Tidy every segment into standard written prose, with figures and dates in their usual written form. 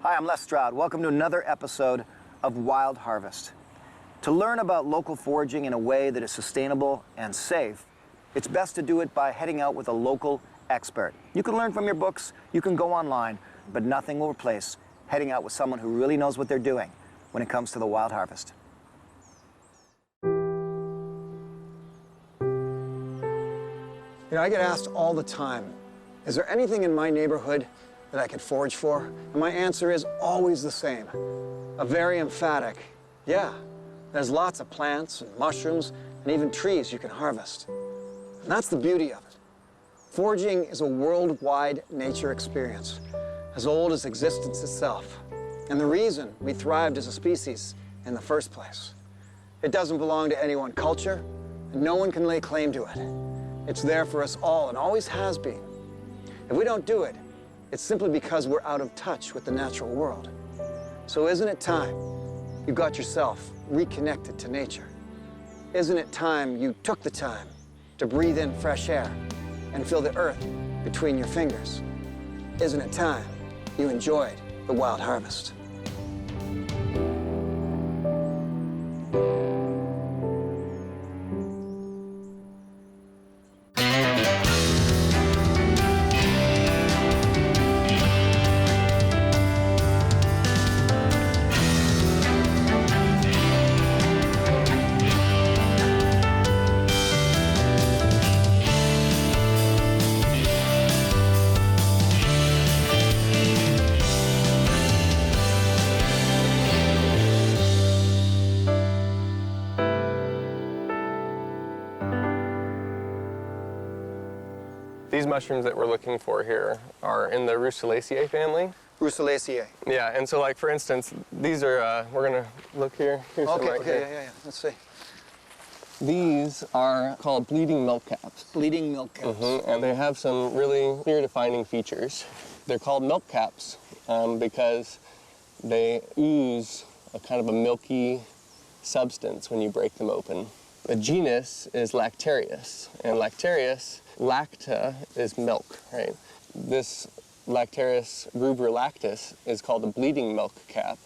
Hi, I'm Stroud. Welcome to another episode of Wild Harvest. To learn about local foraging in a way that is sustainable and safe, it's best to do it by heading out with a local expert. You can learn from your books, you can go online, but nothing will replace heading out with someone who really knows what they're doing when it comes to the wild harvest. You know, I get asked all the time, is there anything in my neighborhood that I could forage for? And my answer is always the same. A very emphatic, yeah. There's lots of plants and mushrooms and even trees you can harvest. And that's the beauty of it. Foraging is a worldwide nature experience, as old as existence itself. And the reason we thrived as a species in the first place. It doesn't belong to any one culture, and no one can lay claim to it. It's there for us all and always has been. If we don't do it, it's simply because we're out of touch with the natural world. So isn't it time you got yourself reconnected to nature? Isn't it time you took the time to breathe in fresh air and feel the earth between your fingers? Isn't it time you enjoyed the wild harvest? These mushrooms that we're looking for here are in the Rogalski family. Rogalski. Yeah, and so like for instance, these are, we're gonna look here. Here's some right here. Yeah. Let's see. These are called bleeding milk caps. Bleeding milk caps. And they have some really clear defining features. They're called milk caps because they ooze a kind of a milky substance when you break them open. The genus is Lactarius, and Lactarius, lacta is milk, right? This Lactarius rubrolactis is called a bleeding milk cap,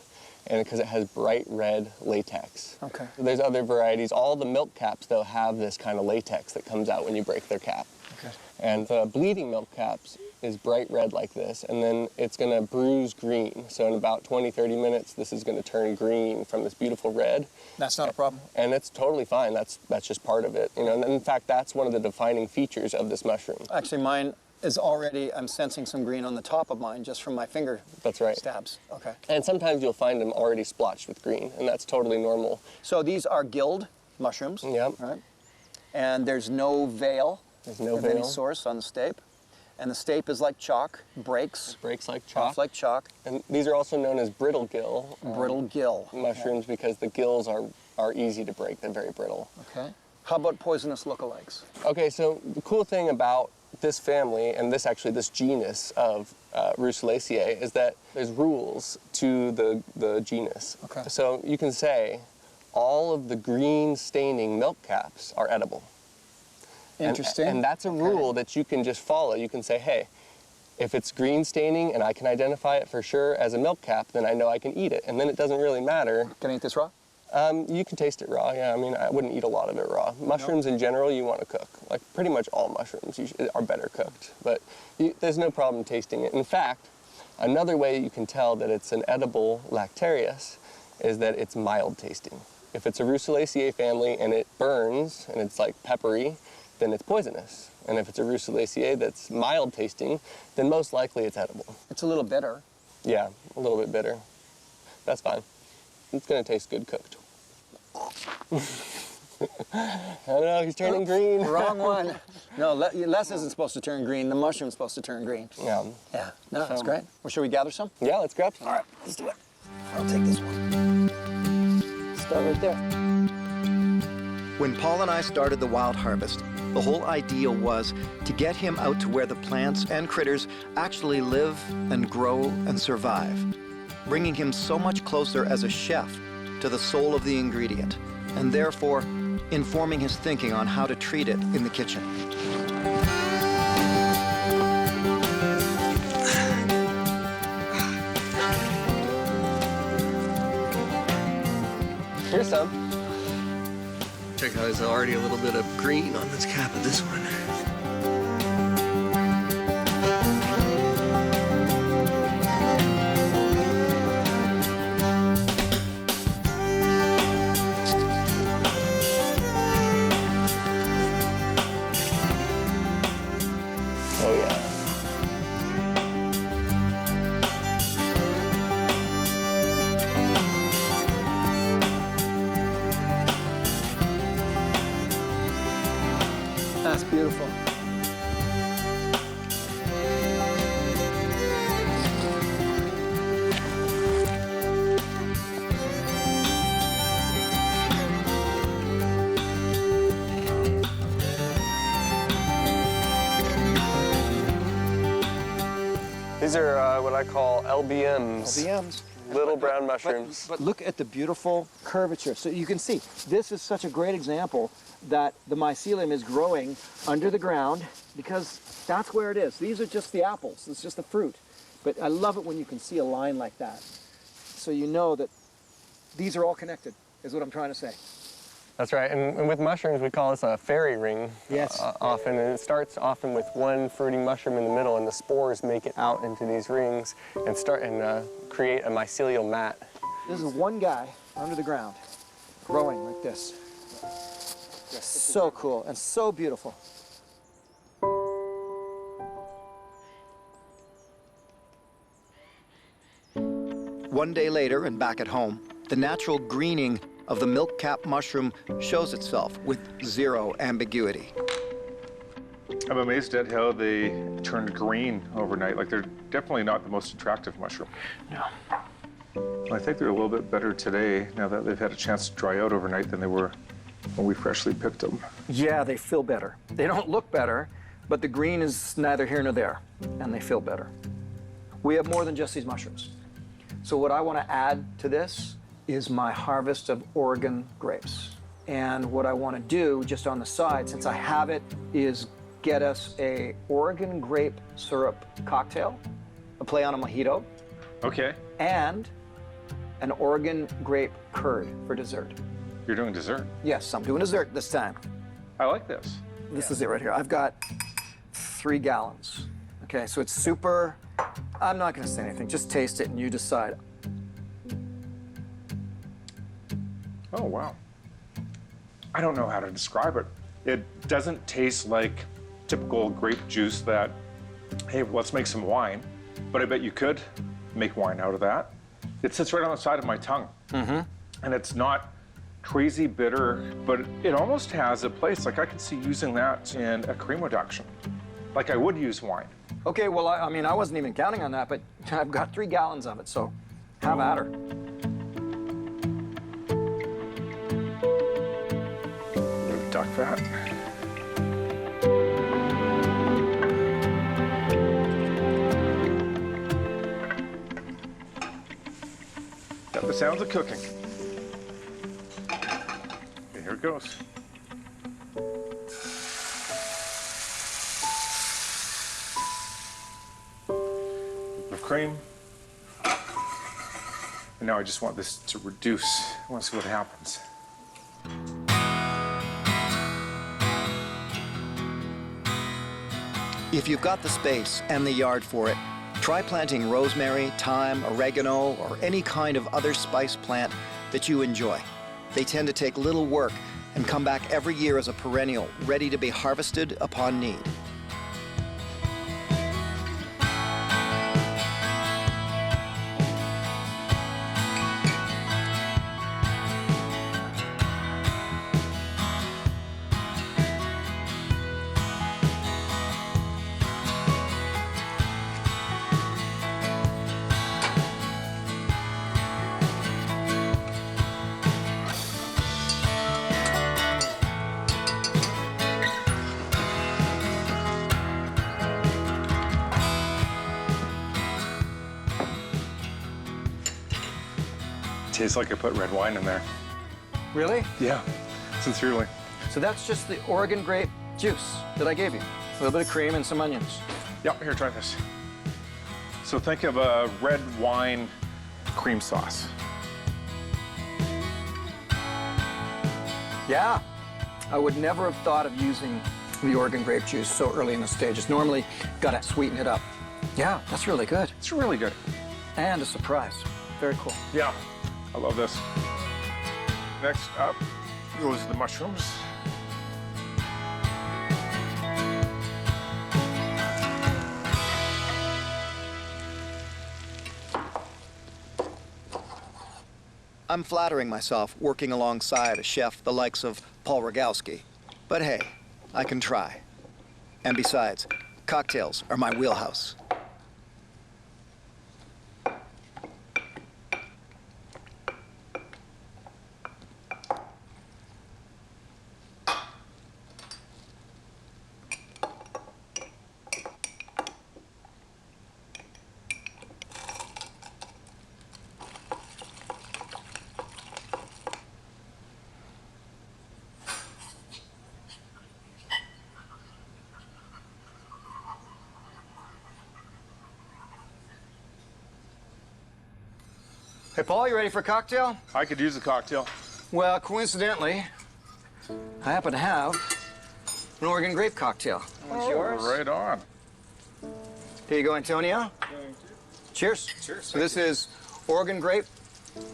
and because it has bright red latex. Okay. There's other varieties. All the milk caps, though, have this kind of latex that comes out when you break their cap. Okay. And the bleeding milk caps is bright red like this, and then it's going to bruise green. So in about 20, 30 minutes, this is going to turn green from this beautiful red. That's not a problem. And it's totally fine. That's just part of it. You know, and in fact, that's one of the defining features of this mushroom. Actually, mine is already, I'm sensing some green on the top of mine just from my finger That's right. stabs. Okay. And sometimes you'll find them already splotched with green, and that's totally normal. So these are gilled mushrooms. Yep. Right? And there's no veil. There's no of veil. any source on the stape. And the stape is like chalk, breaks. Breaks like chalk. Off like chalk. And these are also known as brittle gill. Brittle gill. Mushrooms because the gills are easy to break. They're very brittle. Okay. How about poisonous lookalikes? Okay, so the cool thing about this family and this genus of Rogalski is that there's rules to the genus. Okay. So you can say all of the green staining milk caps are edible. Interesting. And that's a rule that you can just follow. You can say, hey, if it's green staining and I can identify it for sure as a milk cap, then I know I can eat it. And then it doesn't really matter. Can I eat this raw? You can taste it raw, yeah. I mean, I wouldn't eat a lot of it raw. Mushrooms in general, you want to cook. Like pretty much all mushrooms are better cooked. But there's no problem tasting it. In fact, another way you can tell that it's an edible Lactarius is that it's mild tasting. If it's a Rogalski family and it burns and it's like peppery, then it's poisonous. And if it's a Rogalski that's mild tasting, then most likely it's edible. It's a little bitter. Yeah, a little bit bitter. That's fine. It's gonna taste good cooked. I don't know, he's turning green. Wrong one. No, Les isn't supposed to turn green. The mushroom's supposed to turn green. Yeah. Yeah, no, that's great. Well, should we gather some? Yeah, let's grab some. All right, let's do it. I'll take this one. Start right there. When Paul and I started the wild harvest, the whole idea was to get him out to where the plants and critters actually live and grow and survive, bringing him so much closer as a chef to the soul of the ingredient, and therefore informing his thinking on how to treat it in the kitchen. Here's some. Check out, there's already a little bit of green on this cap of this one. Oh yeah. That's beautiful. These are what I call LBMs. LBMs. Little brown mushrooms. But look at the beautiful curvature. So you can see, this is such a great example that the mycelium is growing under the ground because that's where it is. These are just the apples. It's just the fruit. But I love it when you can see a line like that. So you know that these are all connected, is what I'm trying to say. That's right, and with mushrooms, we call this a fairy ring. Yes. Often, and it starts often with one fruiting mushroom in the middle, and the spores make it out into these rings and create a mycelial mat. This is one guy under the ground, growing like this. So cool and so beautiful. One day later, and back at home, the natural greening of the milk cap mushroom shows itself with zero ambiguity. I'm amazed at how they turned green overnight. Like, they're definitely not the most attractive mushroom. No. I think they're a little bit better today, now that they've had a chance to dry out overnight, than they were when we freshly picked them. Yeah, they feel better. They don't look better, but the green is neither here nor there, and they feel better. We have more than just these mushrooms. So what I want to add to this is my harvest of Oregon grapes. And what I want to do, just on the side, since I have it, is get us a Oregon grape syrup cocktail, a play on a mojito, Okay, and an Oregon grape curd for dessert. you're doing dessert. Yes, I'm doing dessert this time. I like this. This is it right here. I've got 3 gallons. Okay, so it's super, I'm not gonna say anything, just taste it and you decide. Oh, wow. I don't know how to describe it. It doesn't taste like typical grape juice that, hey, let's make some wine, but I bet you could make wine out of that. It sits right on the side of my tongue. And it's not crazy bitter, but it almost has a place, like I could see using that in a cream reduction. Like I would use wine. Okay, well, I mean, I wasn't even counting on that, but I've got 3 gallons of it, so have at her. Duck fat. Got the sounds of cooking. Okay, here it goes. Of cream. And now I just want this to reduce. I want to see what happens. If you've got the space and the yard for it, try planting rosemary, thyme, oregano, or any kind of other spice plant that you enjoy. They tend to take little work and come back every year as a perennial, ready to be harvested upon need. Tastes like I put red wine in there. Really? Yeah, sincerely. So that's just the Oregon grape juice that I gave you. A little bit of cream and some onions. Yep, here, try this. So think of a red wine cream sauce. Yeah, I would never have thought of using the Oregon grape juice so early in the stages. Normally, gotta sweeten it up. Yeah, that's really good. It's really good. And a surprise. Very cool. Yeah, I love this. Next up goes the mushrooms. I'm flattering myself working alongside a chef the likes of Paul Rogalski. But hey, I can try. And besides, cocktails are my wheelhouse. Hey, Paul, you ready for a cocktail? I could use a cocktail. Well, coincidentally, I happen to have an Oregon grape cocktail. It's yours. Right on. Here you go, Antonio. Cheers. Cheers. So this is Oregon grape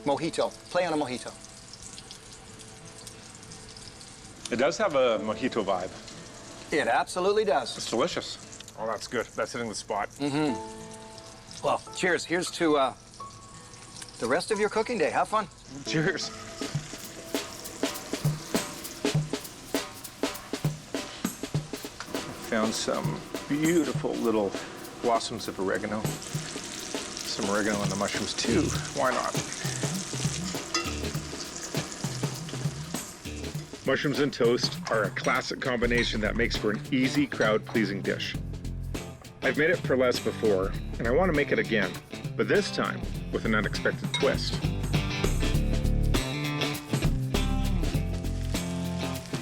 mojito. Play on a mojito. It does have a mojito vibe. It absolutely does. It's delicious. Oh, that's good. That's hitting the spot. Well, cheers. Here's to the rest of your cooking day. Have fun. Cheers. Found some beautiful little blossoms of oregano. Some oregano in the mushrooms too. Why not? Mushrooms and toast are a classic combination that makes for an easy, crowd-pleasing dish. I've made it for less before, and I want to make it again, but this time with an unexpected twist.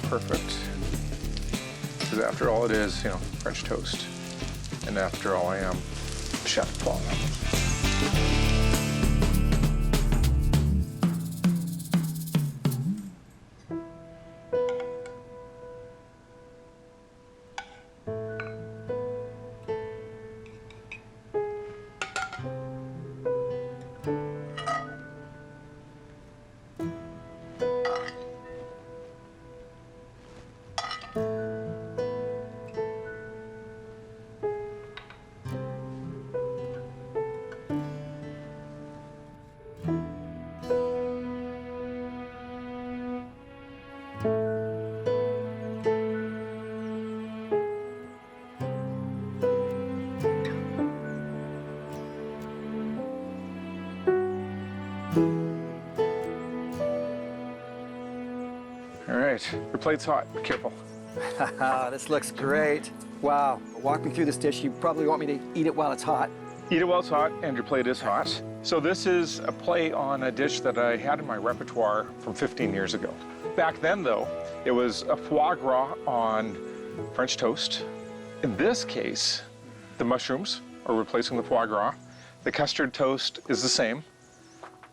Perfect. Because after all, it is, you know, French toast. And after all, I am Chef Paul. All right, your plate's hot. Be careful. This looks great. Wow. Walk me through this dish. You probably want me to eat it while it's hot. Eat it while it's hot, and your plate is hot. So this is a play on a dish that I had in my repertoire from 15 years ago. Back then, though, it was a foie gras on French toast. In this case, the mushrooms are replacing the foie gras. The custard toast is the same,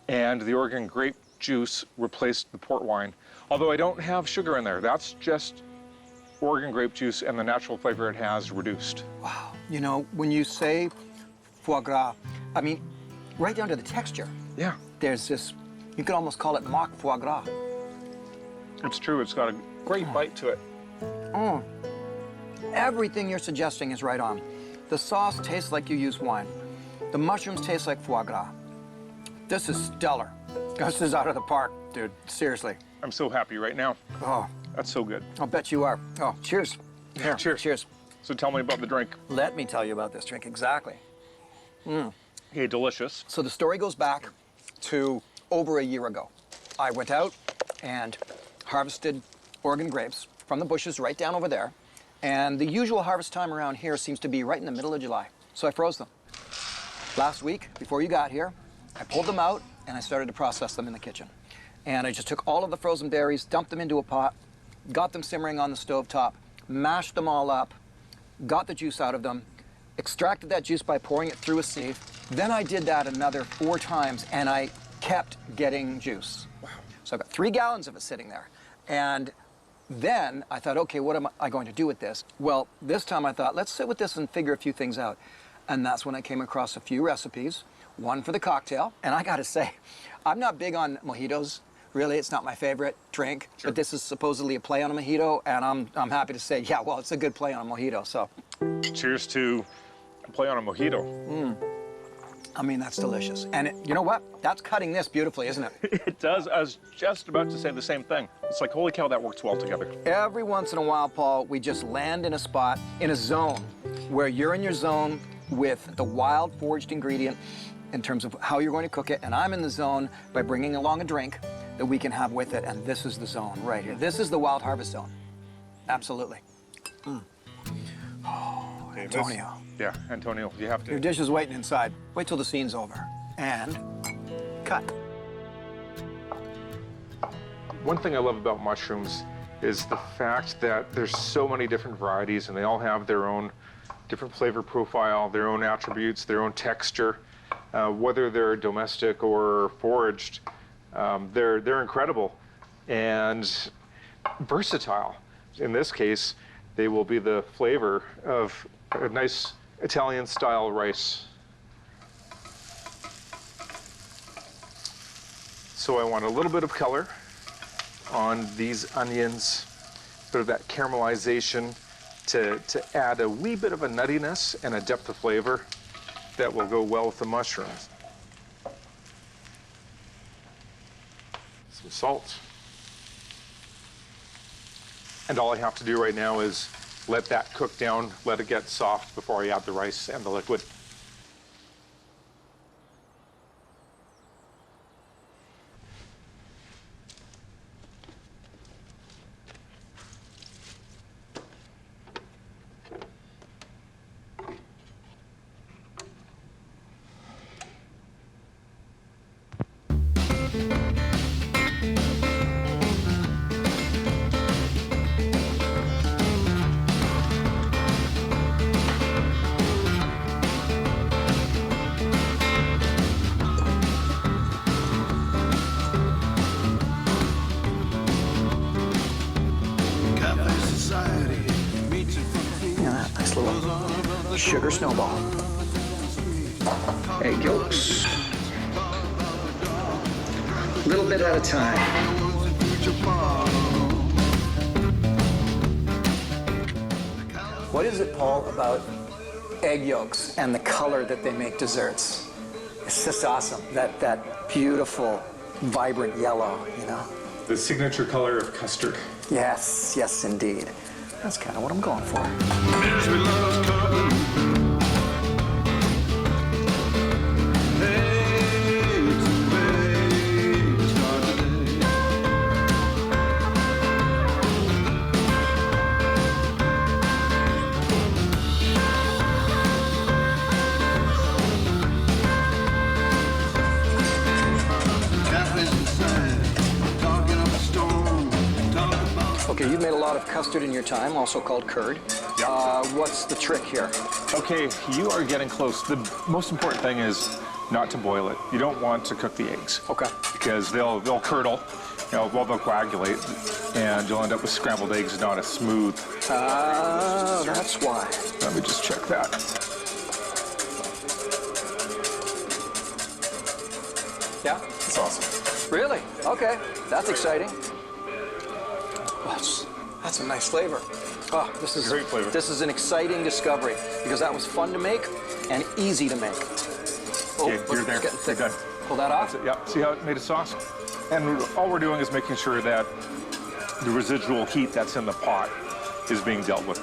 and the Oregon grape juice replaced the port wine. Although I don't have sugar in there, that's just Oregon grape juice and the natural flavor it has reduced. Wow. You know, when you say foie gras, I mean, right down to the texture. Yeah, There's this, you could almost call it mock foie gras. it's true. It's got a great bite to it. Mm. Everything you're suggesting is right on. The sauce tastes like you use wine. The mushrooms taste like foie gras. This is stellar. This is out of the park, dude. Seriously. I'm so happy right now. Oh, That's so good. I'll bet you are. Oh, cheers. Here, Cheers. Cheers. So tell me about the drink. Let me tell you about this drink, exactly. Okay, delicious. So the story goes back to over a year ago. I went out and harvested Oregon grapes from the bushes right down over there. And the usual harvest time around here seems to be right in the middle of July. So I froze them. Last week, before you got here, I pulled them out and I started to process them in the kitchen. And I just took all of the frozen berries, dumped them into a pot, got them simmering on the stovetop, mashed them all up, got the juice out of them, extracted that juice by pouring it through a sieve. Then I did that another 4 times and I kept getting juice. Wow. So I've got 3 gallons of it sitting there. And then I thought, okay, what am I going to do with this? Well, this time I thought, let's sit with this and figure a few things out. And that's when I came across a few recipes, one for the cocktail. And I gotta say, I'm not big on mojitos. Really, it's not my favorite drink, but this is supposedly a play on a mojito, and I'm happy to say, yeah, well, it's a good play on a mojito, so. Cheers to a play on a mojito. I mean, that's delicious. And you know what? That's cutting this beautifully, isn't it? It does. I was just about to say the same thing. It's like, holy cow, that works well together. Every once in a while, Paul, we just land in a spot, in a zone, where you're in your zone with the wild foraged ingredient in terms of how you're going to cook it, and I'm in the zone by bringing along a drink that we can have with it, and this is the zone right here. This is the wild harvest zone. Absolutely. Oh, Antonio. Yeah, Antonio, you have Your to. dish is waiting inside. Wait till the scene's over. And cut. One thing I love about mushrooms is the fact that there's so many different varieties, and they all have their own different flavor profile, their own attributes, their own texture. Whether they're domestic or foraged, they're incredible and versatile. In this case, they will be the flavor of a nice Italian-style rice. So I want a little bit of color on these onions, bit of that caramelization to add a wee bit of a nuttiness and a depth of flavor that will go well with the mushrooms. Some salt. And all I have to do right now is let that cook down, let it get soft before I add the rice and the liquid. Nice little sugar snowball. Egg yolks. A little bit at a time. What is it, Paul, about egg yolks and the color that they make desserts? It's just awesome. That beautiful, vibrant yellow, you know? The signature color of custard. Yes, yes, indeed. That's kind of what I'm going for. Okay, you've made a lot of custard in your time, also called curd. Yeah. What's the trick here? Okay, you are getting close. The most important thing is not to boil it. You don't want to cook the eggs. Okay. Because they'll curdle, they'll coagulate, and you'll end up with scrambled eggs, not a smooth. That's why. Let me just check that. Yeah? That's awesome. Really? Okay, that's exciting. That's a nice flavor. Oh, this is Great flavor. This is an exciting discovery because that was fun to make and easy to make. Oh, Okay, you're there. it's getting thick. You're done. Pull that off. That's it, yeah. See how it made a sauce? And all we're doing is making sure that the residual heat that's in the pot is being dealt with.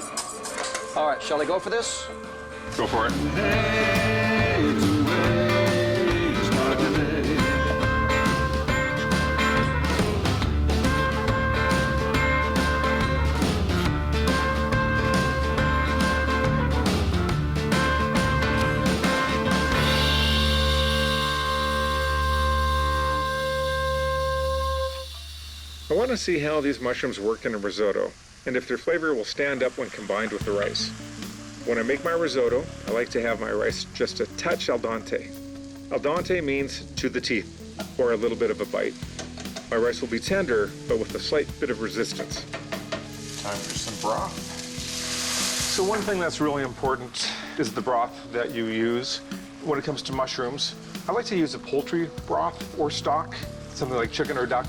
All right, shall I go for this? Go for it. I want to see how these mushrooms work in a risotto, and if their flavor will stand up when combined with the rice. When I make my risotto, I like to have my rice just a touch al dente. Al dente means to the teeth, or a little bit of a bite. my rice will be tender, but with a slight bit of resistance. Time for some broth. So one thing that's really important is the broth that you use when it comes to mushrooms. I like to use a poultry broth or stock, something like chicken or duck.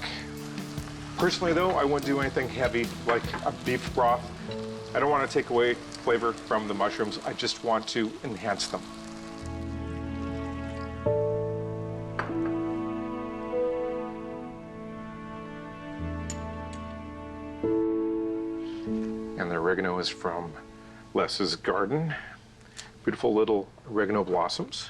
Personally though, I wouldn't do anything heavy like a beef broth. I don't want to take away flavor from the mushrooms, I just want to enhance them. And the oregano is from Les's garden. Beautiful little oregano blossoms.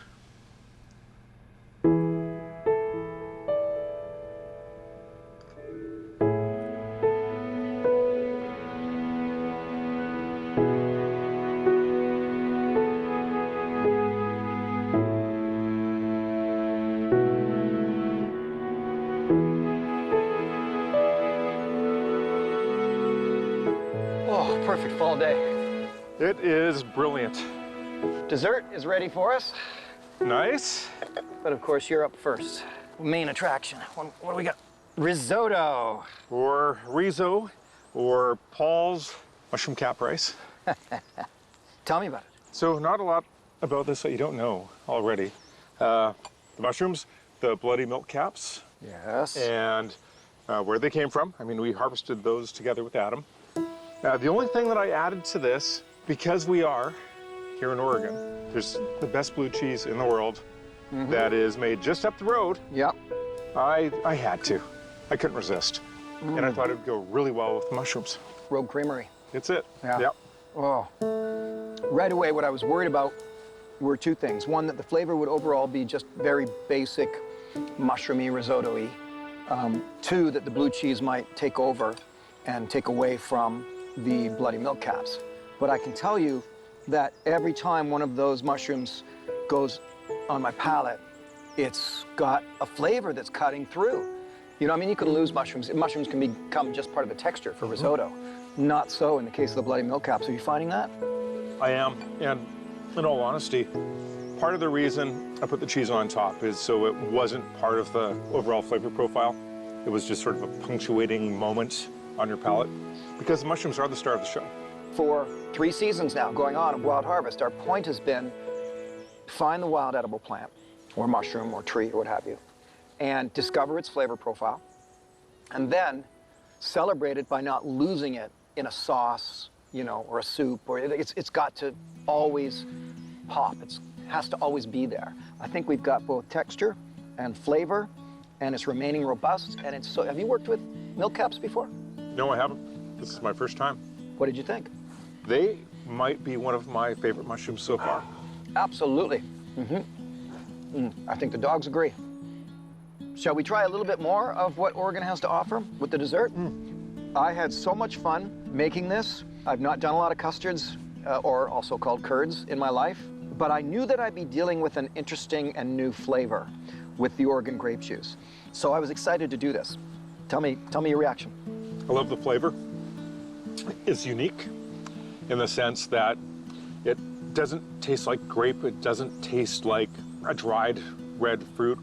Oh, perfect fall day. It is brilliant. Dessert is ready for us. Nice. But of course, you're up first. Main attraction. What do we got? Risotto. Or riso, or Paul's mushroom cap rice. Tell me about it. So not a lot about this that you don't know already. The mushrooms, the bloody milk caps, Yes. and where they came from. I mean, we harvested those together with Adam. The only thing that I added to this, because we are here in Oregon, there's the best blue cheese in the world that is made just up the road. Yep. I had to. I couldn't resist. And I thought it would go really well with the mushrooms. Rogue Creamery. It's it. Yeah. Yep. Oh. Right away, what I was worried about were two things. One, that the flavor would overall be just very basic, mushroomy, risotto-y. Two, that the blue cheese might take over and take away from the bloody milk caps. But I can tell you that every time one of those mushrooms goes on my palate, it's got a flavor that's cutting through. You know, I mean, you could lose mushrooms. Mushrooms can become just part of the texture for risotto. Not so in the case of the bloody milk caps. Are you finding that? I am. And in all honesty, part of the reason I put the cheese on top is so it wasn't part of the overall flavor profile. It was just sort of a punctuating moment on your palate, because the mushrooms are the star of the show. For 3 seasons now going on of Wild Harvest, our point has been find the wild edible plant, or mushroom, or tree, or what have you, and discover its flavor profile, and then celebrate it by not losing it in a sauce, you know, or a soup, or it's got to always pop. It has to always be there. I think we've got both texture and flavor, and it's remaining robust, and it's so. Have you worked with milk caps before? No, I haven't. This is my first time. What did you think? They might be one of my favorite mushrooms so far. Absolutely. I think the dogs agree. Shall we try a little bit more of what Oregon has to offer with the dessert? I had so much fun making this. I've not done a lot of custards, or also called curds, in my life, but I knew that I'd be dealing with an interesting and new flavor with the Oregon grape juice. So I was excited to do this. Tell me your reaction. I love the flavor. It's unique in the sense that it doesn't taste like grape. It doesn't taste like a dried red fruit.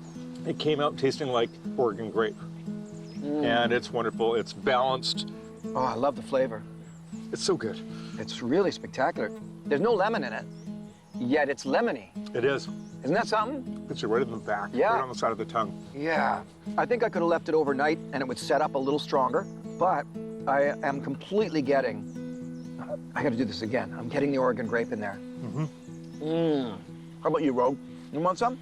It came out tasting like Oregon grape. And it's wonderful. It's balanced. Oh, I love the flavor. It's so good. It's really spectacular. There's no lemon in it, yet it's lemony. It is. Isn't that something? It's right in the back, Yeah. right on the side of the tongue. Yeah. I think I could have left it overnight and it would set up a little stronger, but I am completely getting, I gotta do this again. I'm getting the Oregon grape in there. How about you, Rogue? You want some?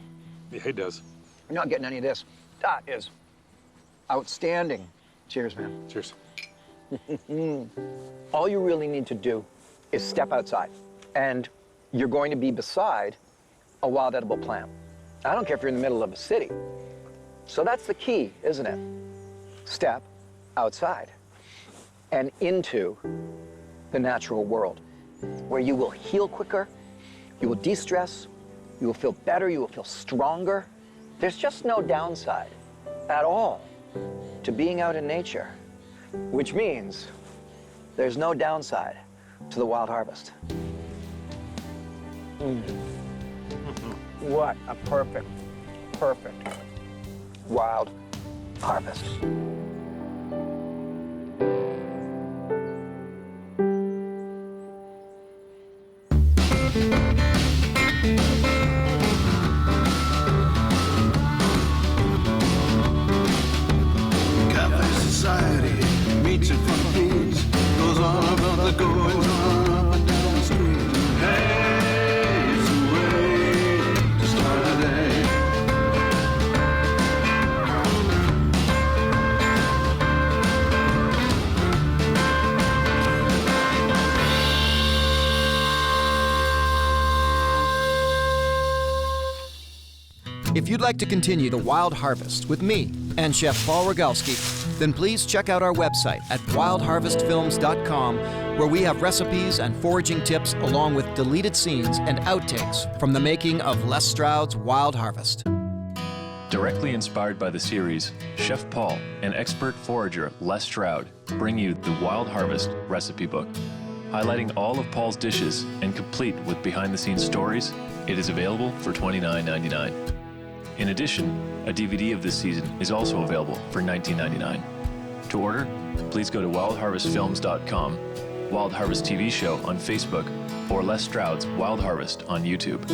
Yeah, it does. You're not getting any of this. That is outstanding. Cheers, man. Cheers. All you really need to do is step outside, and you're going to be beside a wild edible plant. I don't care if you're in the middle of a city. So that's the key, isn't it? Step outside and into the natural world, where you will heal quicker, you will de-stress, you will feel better, you will feel stronger. There's just no downside at all to being out in nature, which means there's no downside to the Wild Harvest. What a perfect wild Harvest. Cafe society meets in front of Pete's, goes on about the goings on up and down the street. Hey, it's a way to start the day. If you'd like to continue the Wild Harvest with me and Chef Paul Rogalski, then please check out our website at wildharvestfilms.com, where we have recipes and foraging tips along with deleted scenes and outtakes from the making of Les Stroud's Wild Harvest. Directly inspired by the series, Chef Paul and expert forager Les Stroud bring you the Wild Harvest recipe book. Highlighting all of Paul's dishes and complete with behind-the-scenes stories, it is available for $29.99. In addition, a DVD of this season is also available for $19.99. To order, please go to wildharvestfilms.com, Wild Harvest TV show on Facebook, or Les Stroud's Wild Harvest on YouTube.